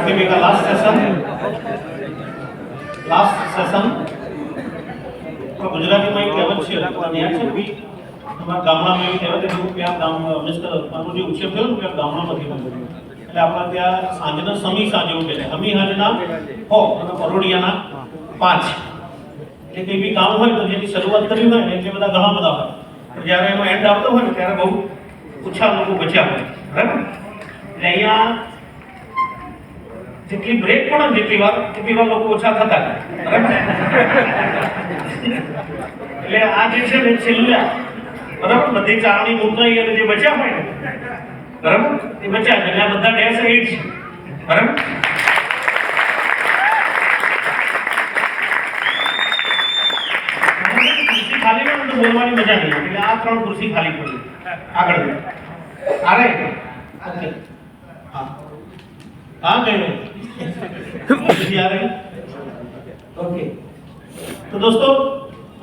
RTP का last session તો ગુજરાતીમાં એક કહેવત છે તમને યાદ છે કે તમારા ગામડામાં એવી કહેવત છે કે આ ગામ મિસ્ટર મારું જે ઉછેર થયો ને કે ગામડામાંથી બન્યો એટલે આપણા ત્યાં સાંજના સમી સાંજ એવું કહે છે હમી હાજના હો અને પરોડિયાના 5 એટલે કોઈ બી કામ હોય તો જેની શરૂઆત કરવી હોય ને એટલે બધા ઘણા બધા હોય પણ જ્યારે એનો એન્ડ આવતો હોય ને ત્યારે બહુ ઓછા લોકો બચ્યા હોય બરાબર એટલે અહીંયા જેટલી બ્રેક પડે જેટલી વાર લોકો ઓછા થતા બરાબર એટલે આ જે છે ને છેલ્લા બરાબર બધી ચારણી મૂર્તાઈ અને જે બચ્યા હોય ને બરાબર એ બચ્યા છે એટલે આ બધા ડેશ 8 છે બરાબર ખુરશી ખાલી હોય તો બોલવાની મજા નહીં એટલે આ 3 ખુરશી ખાલી પડી આગળ આ રે ઓકે હા हाँ कह रहे आ रहे ओके तो दोस्तों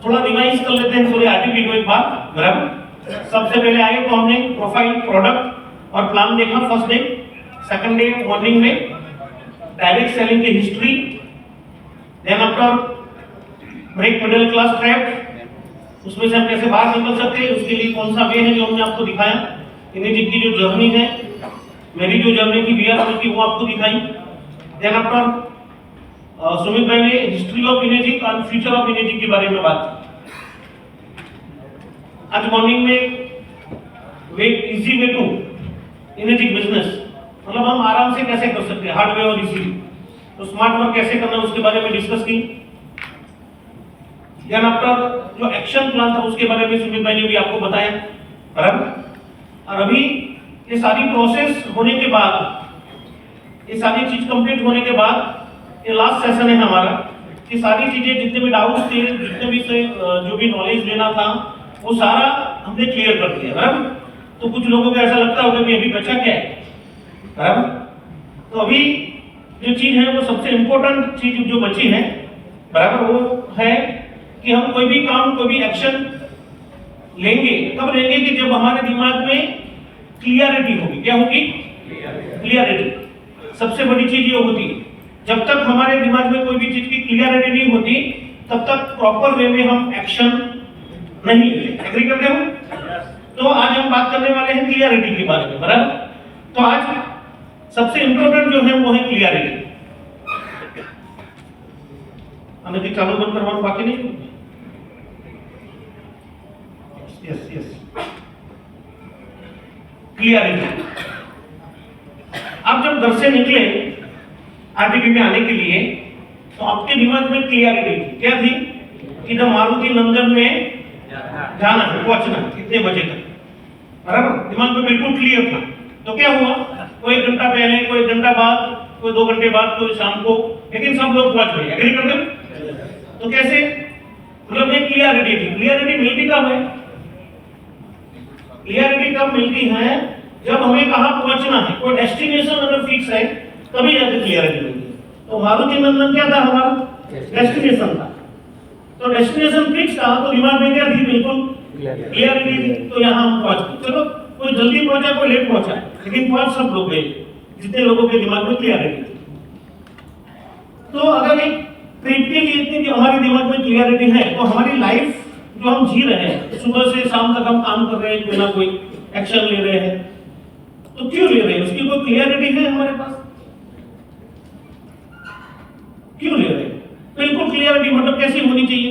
थोड़ा रिवाइज कर लेते हैं पूरे आरटीपी को एक बार बराबर सबसे पहले आए तो हमने प्रोफाइल प्रोडक्ट और प्लान देखा first day second day morning में डायरेक्ट सेलिंग की history then after break middle class trap उसमें से हम कैसे बाहर निकल सकते हैं उसके लिए कौन सा वे है जो हमने आपको दिखाया इन्हीं जिनकी जो जर्नी है मेरी जो जर्नी की बियर की वो आपको दिखाई देन आफ्टर सुमित भाई ने हिस्ट्री ऑफ इमेजिंग और फ्यूचर ऑफ इमेजिंग के बारे में बात की आज मॉर्निंग में way easy way to imaging business मतलब हम आराम से कैसे कर सकते हैं हार्डवेयर और इजी तो स्मार्ट वर्क कैसे करना उसके बारे में डिस्कस की देन आफ्टर जो एक्शन प्लान था उसके बारे में सुमित भाई ने भी आपको बताया बराबर और अभी ये सारी प्रोसेस होने के बाद ये सारी चीज कंप्लीट होने के बाद ये लास्ट सेशन है हमारा ये सारी चीजें जितने भी डाउट्स थे जितने भी से जो भी नॉलेज लेना था वो सारा हमने क्लियर कर दिया बराबर तो कुछ लोगों को ऐसा लगता होगा कि अभी बचा क्या है बराबर तो अभी जो चीज है वो सबसे इम्पोर्टेंट चीज जो बची है बराबर वो है कि हम कोई भी काम कोई भी एक्शन लेंगे तब लेंगे कि जब हमारे दिमाग में क्लियरिटी होगी क्या होगी क्लियरिटी सबसे बड़ी चीज ये होती है जब तक हमारे दिमाग में कोई भी चीज की क्लियरिटी नहीं होती तब तक प्रॉपर वे में हम एक्शन नहीं लेते एग्री करते हो तो आज हम बात करने वाले हैं क्लियरिटी के बारे में बराबर तो आज सबसे इंपॉर्टेंट जो है वो है क्लियरिटी हमें चालू बंद करवाना बाकी नहीं यस यस क्लियरिटी आप जब घर से निकले आरटीपी में आने के लिए तो आपके दिमाग में क्लियरिटी थी क्या थी कि जब मारुति नंदन में जाना है पहुंचना कितने बजे तक बराबर दिमाग में बिल्कुल क्लियर था तो क्या हुआ कोई 1 घंटा पहले कोई 1 घंटा बाद कोई 2 घंटे बाद कोई शाम को लेकिन सब लोग पहुंच गए एग्री करते तो कैसे मतलब ये क्लियरिटी थी क्लियरिटी मिलती कब है क्लियरिटी कब मिलती है जब हमें कहां पहुंचना है कोई डेस्टिनेशन अगर फिक्स है तभी जाके क्लियरिटी मिलती है तो मारुति नंदन क्या था हमारा डेस्टिनेशन था तो डेस्टिनेशन फिक्स था तो दिमाग में क्या थी बिल्कुल क्लियरिटी थी तो यहां हम पहुंच गए चलो कोई जल्दी पहुंचा कोई लेट पहुंचा लेकिन पहुंच सब लोग गए जितने लोगों के दिमाग में क्लियरिटी थी तो अगर एक ट्रिप के लिए इतनी हमारे दिमाग में क्लियरिटी है तो हमारी लाइफ जो हम जी रहे हैं सुबह से शाम तक हम काम कर रहे हैं कोई ना कोई एक्शन ले रहे हैं तो क्यों ले रहे हैं उसकी कोई क्लियरिटी है हमारे पास क्यों ले रहे हैं बिल्कुल क्लियरिटी मतलब कैसी होनी चाहिए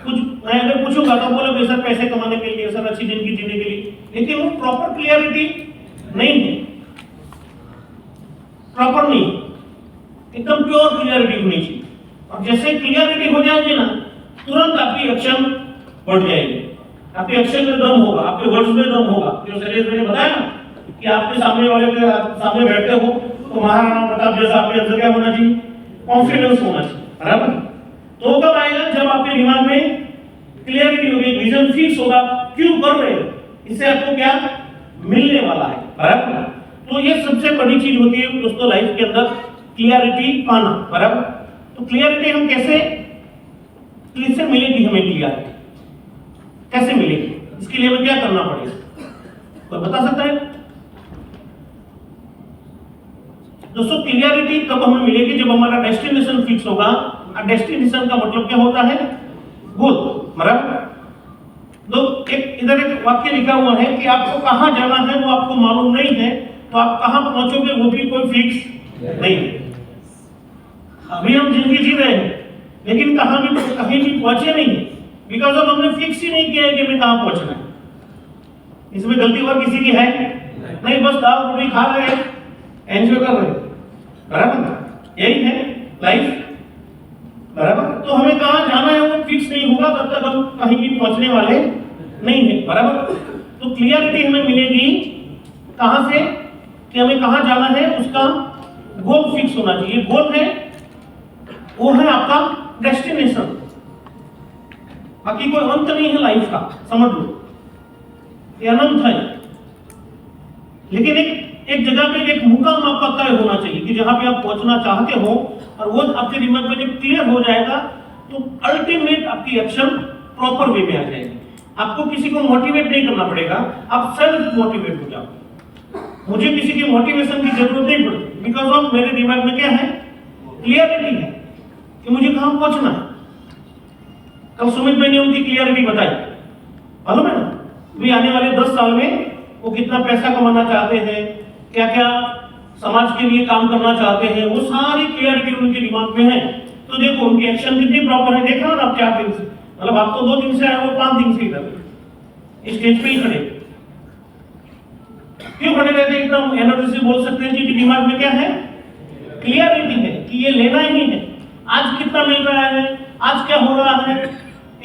कुछ मैं अगर पूछूंगा तो बोलोगे सर पैसे कमाने के लिए सर अच्छी जिंदगी जीने के लिए लेकिन वो प्रॉपर क्लियरिटी नहीं है प्रॉपर नहीं एकदम प्योर क्लियरिटी होनी चाहिए और जैसे क्लियरिटी हो जाएगी ना तुरंत आपकी एक्शन बढ़ जाएगी आपके एक्शन में दम होगा आपके वर्ड्स में दम होगा जो शैलेश मैंने बताया ना कि आपके सामने वाले के सामने बैठते हो तो महाराणा प्रताप जैसा आपके अंदर क्या होना चाहिए कॉन्फिडेंस होना चाहिए बराबर तो कब आएगा जब आपके दिमाग में क्लियरिटी होगी विजन फिक्स होगा क्यों कर रहे हो इससे आपको क्या मिलने वाला है बराबर तो ये सबसे बड़ी चीज होती है दोस्तों लाइफ के अंदर क्लियरिटी पाना बराबर तो क्लियरिटी हम कैसे मिलेगी हमें क्लियरिटी कैसे मिलेगी इसके लिए हमें क्या करना पड़ेगा कोई बता सकता है दोस्तों क्लियरिटी तब हमें मिलेगी जब हमारा डेस्टिनेशन फिक्स होगा। और डेस्टिनेशन का मतलब क्या होता है? गोल। बराबर। तो एक इधर एक वाक्य लिखा हुआ है कि आपको कहां जाना है वो आपको मालूम नहीं है, तो आप कहां पहुंचोगे वो भी कोई फिक्स नहीं है। अभी हम जिंदगी जी रहे हैं लेकिन कहीं भी पहुंचे नहीं, बिकॉज ऑफ हमने फिक्स ही नहीं किया है कि हमें कहां पहुंचना है। इसमें गलती और किसी की है नहीं, बस दाल रोटी खा रहे हैं, एंजॉय कर रहे हैं। बराबर, यही है लाइफ। बराबर। तो हमें कहां जाना है वो फिक्स नहीं होगा तब तक हम कहीं भी पहुंचने वाले नहीं है। बराबर। तो क्लियरिटी हमें मिलेगी कहां से कि हमें कहां जाना है, उसका गोल फिक्स होना चाहिए। गोल है वो है आपका डेस्टिनेशन, बाकी कोई अंत नहीं है लाइफ का, समझ लो ये अनंत है। लेकिन एक जगह पे एक मुकाम आपका तय होना चाहिए कि जहां पे आप पहुंचना चाहते हो, और वो आपके दिमाग में जब क्लियर हो जाएगा तो अल्टीमेट आपकी एक्शन प्रॉपर वे में आ जाएगी। आपको किसी को मोटिवेट नहीं करना पड़ेगा, आप सेल्फ मोटिवेट हो जाओ। मुझे किसी की मोटिवेशन की जरूरत नहीं पड़ती, बिकॉज ऑफ मेरे दिमाग में क्या है? क्लियरिटी है कि मुझे कहां पहुंचना है। कल सुमित भाई ने उनकी क्लियरिटी बताई, मालूम है ना? भी आने वाले 10 साल में वो कितना पैसा कमाना चाहते हैं, क्या क्या समाज के लिए काम करना चाहते हैं, वो सारी क्लियरिटी उनके दिमाग में है। तो देखो उनकी एक्शन कितनी प्रॉपर है, देखा ना आप 4 दिन से, मतलब आप तो 2 दिन से आए, वो 5 दिन से इधर स्टेज पे ही खड़े। क्यों खड़े रहते? एकदम एनर्जी से बोल सकते हैं कि दिमाग में क्या है? क्लियरिटी है कि ये लेना ही है। आज कितना मिल रहा है, आज क्या हो रहा है,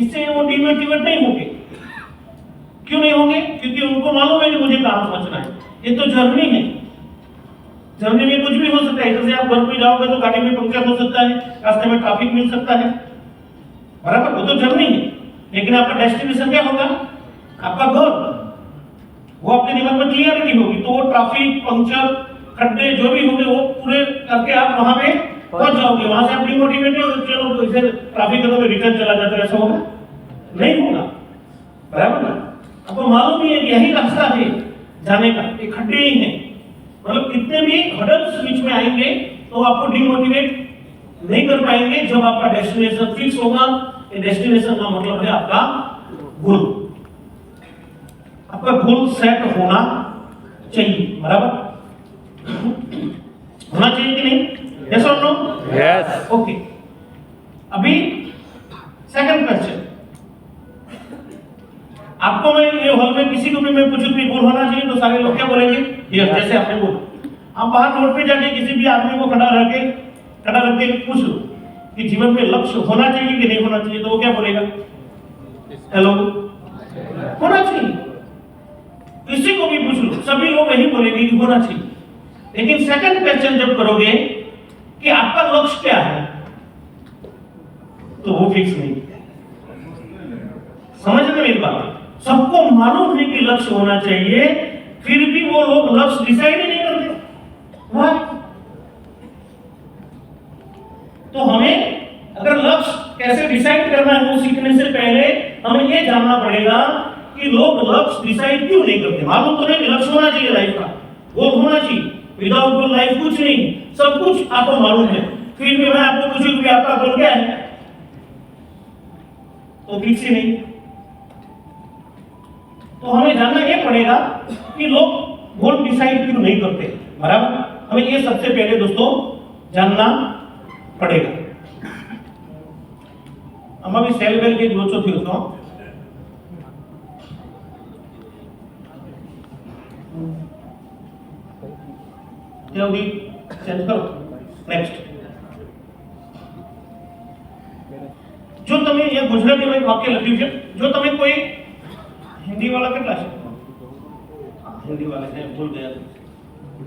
इससे वो डिमोटिवेट नहीं होंगे। क्यों नहीं होंगे? क्योंकि उनको मालूम है कि मुझे कहां पहुंचना है। ये तो जर्नी है, जर्नी में कुछ भी हो सकता है। जैसे आप घर पे जाओगे तो गाड़ी में पंक्चर हो सकता है, रास्ते में ट्रैफिक मिल सकता है। बराबर, वो तो जर्नी है। लेकिन आपका डेस्टिनेशन क्या होगा? आपका गोल। वो आपके दिमाग में क्लियरिटी होगी तो वो ट्रैफिक, पंक्चर, खड्डे जो भी होंगे वो पूरे करके आप वहां पे पहुंच जाओगे। वहां से आप डिमोटिवेट नहीं होगे, चलो तो इसे ट्रैफिक करो रिटर्न चला जाता है, ऐसा होगा नहीं होगा। बराबर ना? आपको मालूम ही है कि यही रास्ता है जाने का, ये खड्डे ही हैं। मतलब कितने भी हर्डल्स बीच में आएंगे तो आपको डिमोटिवेट नहीं कर पाएंगे। जब आपका डेस्टिनेशन फिक्स होगा, ये डेस्टिनेशन का मतलब है आपका गोल। आपका गोल सेट होना चाहिए। बराबर, होना चाहिए कि नहीं? यस और नो? यस। ओके। अभी सेकंड क्वेश्चन, आपको मैं ये हॉल में किसी को भी मैं पूछूं कि गोल होना चाहिए तो सारे लोग क्या बोलेंगे? यस। जैसे आपने बोला, आप बाहर रोड पे जाके किसी भी आदमी को खड़ा रख के पूछ लो कि जीवन में लक्ष्य होना चाहिए कि नहीं होना चाहिए, तो वो क्या बोलेगा? हेलो, होना चाहिए। किसी को भी पूछ लो, सभी लोग यही बोलेंगे कि होना चाहिए। लेकिन सेकंड क्वेश्चन जब करोगे कि आपका लक्ष्य क्या है, तो वो फिक्स नहीं है। समझ में मेरी बात? सबको मालूम है कि लक्ष्य होना चाहिए, फिर भी वो लोग लक्ष्य डिसाइड ही नहीं करते। वाह! तो हमें अगर लक्ष्य कैसे डिसाइड करना है वो सीखने से पहले हमें ये जानना पड़ेगा कि लोग लक्ष्य डिसाइड क्यों नहीं करते। मालूम तो नहीं कि लक्ष्य होना चाहिए लाइफ का, गोल होना चाहिए। विदाउट गोल लाइफ कुछ नहीं, सब कुछ आपको मालूम है, फिर भी मैं आपको पूछूं कि आपका गोल क्या है, तो फिक्स ही नहीं। तो हमें जानना यह पड़ेगा कि लोग गोल डिसाइड क्यों नहीं करते। बराबर, हमें ये सबसे पहले दोस्तों जानना पड़ेगा। हम अभी सेल बेल के लोचो थी उसको जल्दी चेंज करो। नेक्स्ट, जो તમે ये गुजराती में वाक्य लख्યું છે, जो તમે कोई हिंदी वाला કેટલા છે? हिंदी वाले ने भूल गया,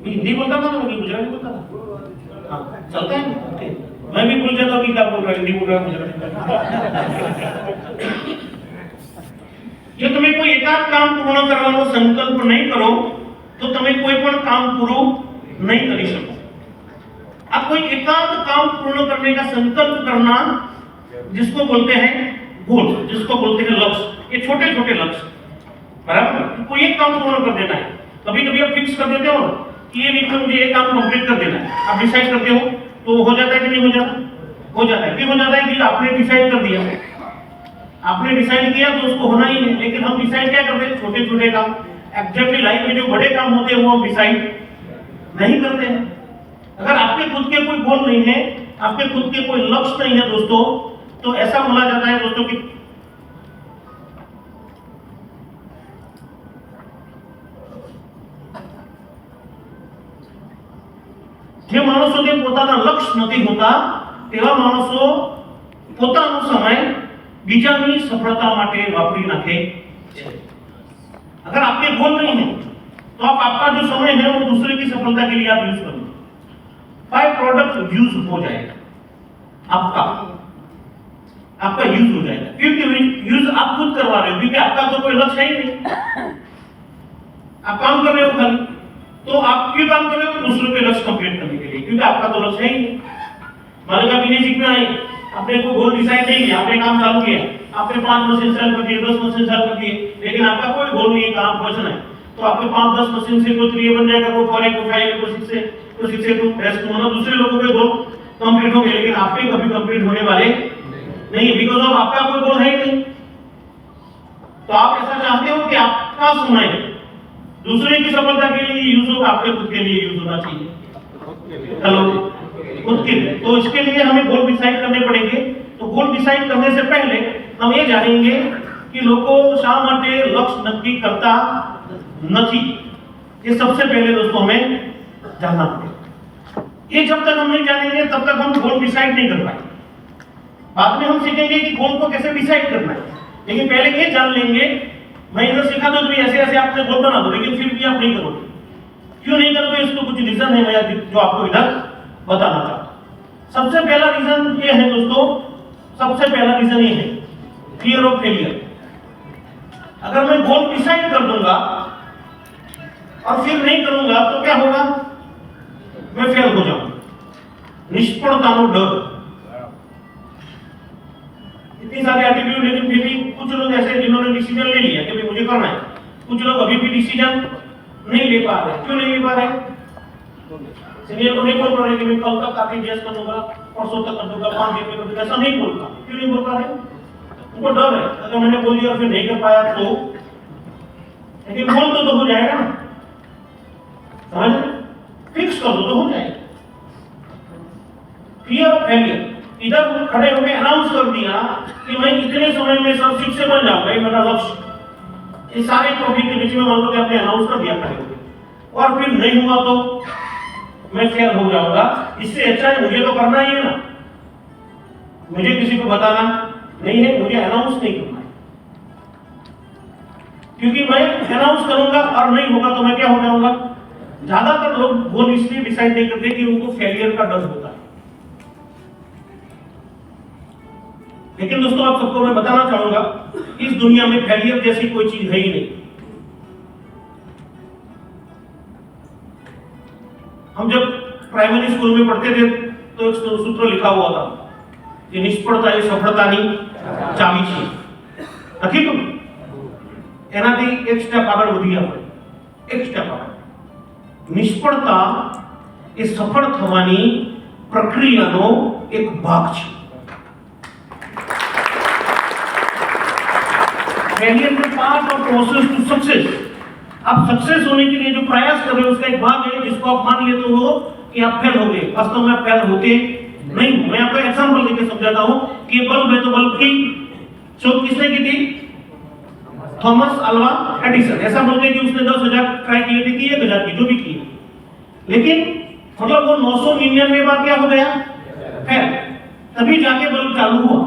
हिंदी बोलता था ना, मैं गुजराती बोलता था। हाँ, चलता है ओके। मैं भी भूल जाता हूँ कि क्या बोल रहा है, हिंदी बोल रहा है, गुजराती। जो તમે કોઈ એકાદ કામ પૂર્ણ કરવાનો સંકલ્પ નહીં કરો તો તમે કોઈ પણ કામ પૂરું नहीं कर શકો। आप कोई एकांत काम पूर्ण करने का संकल्प करना, जिसको बोलते हैं गोल, जिसको बोलते हैं लक्ष्य, ये छोटे छोटे लक्ष्य। बराबर, कोई एक काम पूर्ण कर देना है। कभी कभी आप फिक्स कर देते हो कि ये वीक में मुझे ये काम कंप्लीट कर देना है, आप डिसाइड करते हो तो हो जाता है कि नहीं हो जाता? हो जाता है। क्यों हो जाता है? कि आपने डिसाइड कर दिया, आपने डिसाइड किया तो उसको होना ही है। लेकिन हम डिसाइड क्या करते हैं? छोटे छोटे काम। एग्जैक्टली लाइफ में जो बड़े काम होते हैं वो हम डिसाइड नहीं करते हैं। अगर आपके खुद के कोई गोल नहीं है, आपके खुद के कोई लक्ष्य नहीं है दोस्तों, तो ऐसा बोला जाता है दोस्तों कि જે માણસોને પોતાના લક્ષ્ય નથી હોતા તેવા માણસો પોતાનો સમય બીજાની સફળતા માટે વાપરી નાખે છે। अगर आपके गोल नहीं है तो आप आपका जो समय है वो दूसरे की सफलता के लिए आप यूज करो, बाय प्रोडक्ट यूज हो जाएगा, आपका यूज हो जाएगा। क्योंकि यूज आप खुद करवा रहे हो, क्योंकि आपका तो कोई लक्ष्य है ही नहीं, आप काम कर रहे हो खाली। तो आप क्यों काम कर रहे हो? दूसरों के लक्ष्य कंप्लीट करने के लिए, क्योंकि आपका तो लक्ष्य है ही नहीं। मान लो आप इंजीनियरिंग में आए, आपने कोई गोल डिसाइड नहीं किया, आपने काम चालू किया, आपने 5 मशीन सेल कर दिए, 10 मशीन सेल कर दिए, लेकिन आपका कोई गोल नहीं है, काम क्वेश्चन है, तो आपके 5-10 मशीन से कोई 3 बन जाएगा, कोई 4 कोई 5 कोई 6 से कोई 6 से 2 बेस्ट होना, दूसरे लोगों के गोल कंप्लीट होंगे, लेकिन आपके कभी कंप्लीट होने वाले नहीं है, बिकॉज़ ऑफ आपका कोई गोल है ही नहीं। तो आप ऐसा चाहते हो कि आपका समय दूसरे की सफलता के लिए यूज हो, आपके खुद के लिए यूज होना चाहिए। हेलो, खुद के लिए। तो इसके लिए हमें गोल डिसाइड करने पड़ेंगे। तो गोल डिसाइड करने से पहले हम ये जानेंगे कि लोगों शा માટે લક્ષ્ય નક્કી કરતા નથી। ये सबसे पहले दोस्तों हमें जानना पड़ेगा। ये जब तक हम नहीं जानेंगे तब तक हम गोल डिसाइड नहीं कर पाएंगे। बाद में हम सीखेंगे कि गोल को कैसे डिसाइड करना है, लेकिन पहले ये जान लेंगे। मैं इधर सीखा तो ऐसे ऐसे आपने गोल बना दो, लेकिन फिर भी आप नहीं करोगे। क्यों नहीं करोगे? इसको कुछ रीजन है, मैं जो आपको इधर बताना चाहता हूं। सबसे पहला रीजन ये है दोस्तों, सबसे पहला रीजन ये है फियर ऑफ फेलियर। अगर मैं गोल डिसाइड कर दूंगा और फिर नहीं करूंगा तो क्या होगा? मैं फेल हो जाऊंगा। निष्फलताનો डर। इतनी सारी एटीट्यूड, लेकिन फिर भी कुछ लोग ऐसे जिन्होंने डिसीजन ले लिया कि भाई मुझे करना है, कुछ लोग अभी भी डिसीजन नहीं ले पा रहे। क्यों नहीं ले पा रहे? सीनियर को नहीं बोल पा रहे कि मैं कल तक काफी जेस कर दूंगा, परसों तक कर दूंगा, 5 दिन में कर दूंगा, ऐसा नहीं बोलता। क्यों नहीं बोल पा रहे? उनको डर है, अगर मैंने बोल दिया फिर नहीं कर पाया तो, लेकिन बोल तो हो जाएगा ना, समझ में? फिक्स कर दो तो हो जाएगा। Fear of failure. इधर खड़े होकर अनाउंस कर दिया कि मैं इतने समय में सब शिक्षक बन जाऊंगा, ये मेरा लक्ष्य। इस सारे टॉपिक के बीच में मान लो कि आपने अनाउंस कर दिया खड़े होकर, और फिर नहीं हुआ तो मैं फेल हो जाऊंगा। इससे अच्छा है मुझे तो करना ही है ना, मुझे किसी को बताना नहीं है, मुझे अनाउंस नहीं करना है। क्योंकि मैं अनाउंस करूंगा और नहीं होगा तो मैं क्या हो जाऊंगा? ज्यादातर लोग गोल इसलिए डिसाइड नहीं करते कि उनको फेलियर का डर होता है। लेकिन दोस्तों आप सबको मैं बताना चाहूंगा, इस दुनिया में फेलियर जैसी कोई चीज है ही नहीं। हम जब प्राइमरी स्कूल में पढ़ते थे तो एक सूत्र लिखा हुआ था कि निष्फलता એ સફળતાની ચાવી છે। લખી તું એનાથી એક સ્ટેપ આગળ વધી આપણે, એક સ્ટેપ આગળ। નિષ્ફળતા એ સફળ થવાની પ્રક્રિયાનો એક ભાગ છે। फेलियर में part of process to success. आप सक्सेस होने के लिए जो प्रयास कर रहे हो उसका एक भाग है, जिसको आप मान लेते हो कि आप फेल हो गए। वास्तव में आप फेल होते नहीं हो। मैं आपको एग्जांपल देके समझाता हूं कि बल्ब है तो बल्ब की शोध किसने की थी? Thomas Alva Edison. ऐसा बोलते कि उसने 10,000 ट्राई किए थे कि 1,000 की, जो भी की, लेकिन मतलब वो 999 बार क्या हो गया? फेल। तभी जाके बल्ब चालू हुआ।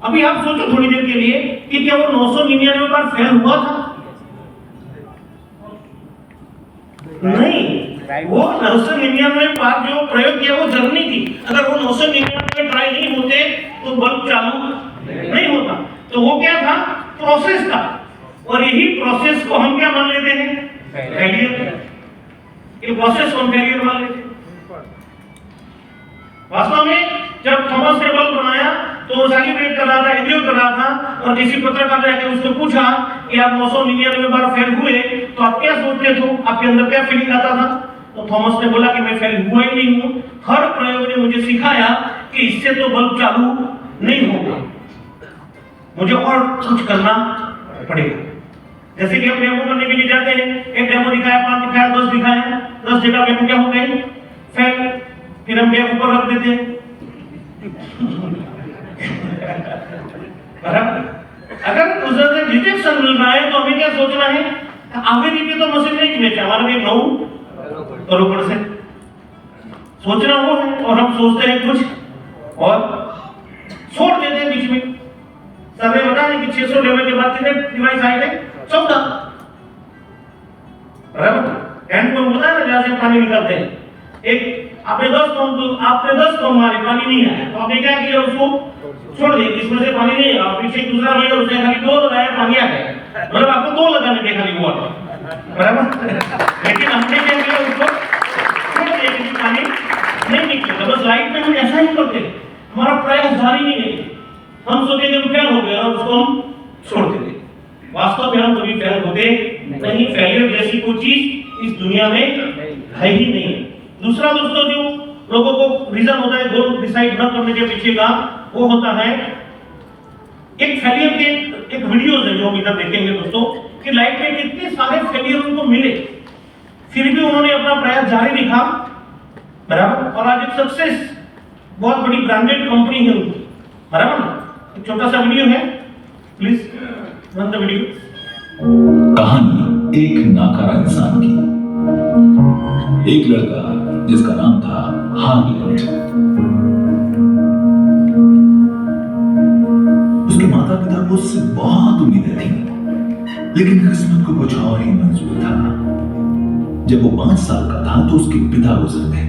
अभी आप सोचो थोड़ी देर के लिए कि क्या वो 999 बार फेल हुआ था? नहीं, वो 999 बार जो प्रयोग किया वो जर्नी थी। अगर वो 999 ट्राई नहीं होते तो बल्ब चालू नहीं होता। तो वो क्या था? प्रोसेस था। और यही प्रोसेस को हम क्या मान लेते हैं? फेलियर। ये प्रोसेस को हम फेलियर मान लेते हैं। वास्तव में जब थॉमस ने बल्ब बनाया तो वो सेलिब्रेट कर रहा था, एंजॉय कर रहा था, और किसी पत्रकार ने आके उसको पूछा कि आप 999 बार फेल हुए तो आप क्या सोचते थे? आपके अंदर क्या फीलिंग आता था? तो थॉमस ने बोला कि मैं फेल हुआ ही नहीं हूं, हर प्रयोग ने मुझे सिखाया कि इससे तो बल्ब चालू नहीं होगा, मुझे और कुछ करना पड़ेगा। जैसे कि हम डेमो करने के लिए जाते हैं, एक डेमो दिखाया, 5 दिखाया, 10 दिखाया, 10 जगह पे हम क्या हो गए, फेल। फिर हम बैग ऊपर रख देते हैं। बराबर। अगर उसे रिजेक्शन मिल रहा है तो हमें क्या सोचना है, आगे नीचे तो मशीन नहीं बेचा, हमारा भी 9 करोड़ से सोचना वो है, और हम सोचते हैं कुछ और छोड़ देते हैं बीच में। सर ने बताया कि 600 लेवल के बाद कितने डिवाइस आए थे, 14। बराबर। हैंड पंप होता है ना, जहां से पानी निकालते हैं, एक आपने 10 पंप मारे, पानी नहीं आया, तो आपने क्या किया, उसको छोड़ दिया, इसमें से पानी नहीं आया। पीछे दूसरा भैया, उसने खाली 2 लगाया, पानी आ गया, मतलब आपको 2 लगाने थे खाली वाटर। बराबर। लेकिन हमने क्या किया, उसको छोड़ दिया कि पानी नहीं निकलेगा। बस लाइट में हम ऐसा ही करते, हमारा प्रयास जारी नहीं है, हम सोचे कि हम फेल हो गए और उसको हम छोड़ देते। वास्तव में हम कभी फेल होते नहीं, फेलियर जैसी कोई चीज इस दुनिया में है ही नहीं। दूसरा दोस्तों, जो लोगों को रीजन होता है गोल डिसाइड न करने के पीछे का, वो होता है एक फेलियर के एक वीडियोस है जो हम इधर देखेंगे दोस्तों, कि लाइफ में कितने सारे फेलियर उनको मिले, फिर भी उन्होंने अपना प्रयास जारी रखा। बराबर। और आज एक सक्सेस, बहुत बड़ी ब्रांडेड कंपनी है उनकी। बराबर। एक छोटा सा वीडियो है, प्लीज रन द वीडियो। कहानी एक नाकारा इंसान की। एक लड़का जिसका नाम था हार्लैंड। उसके माता पिता को उससे बहुत उम्मीदें थी, लेकिन किस्मत को कुछ और ही मंजूर था। जब वो 5 साल का था तो उसके पिता गुजर गए।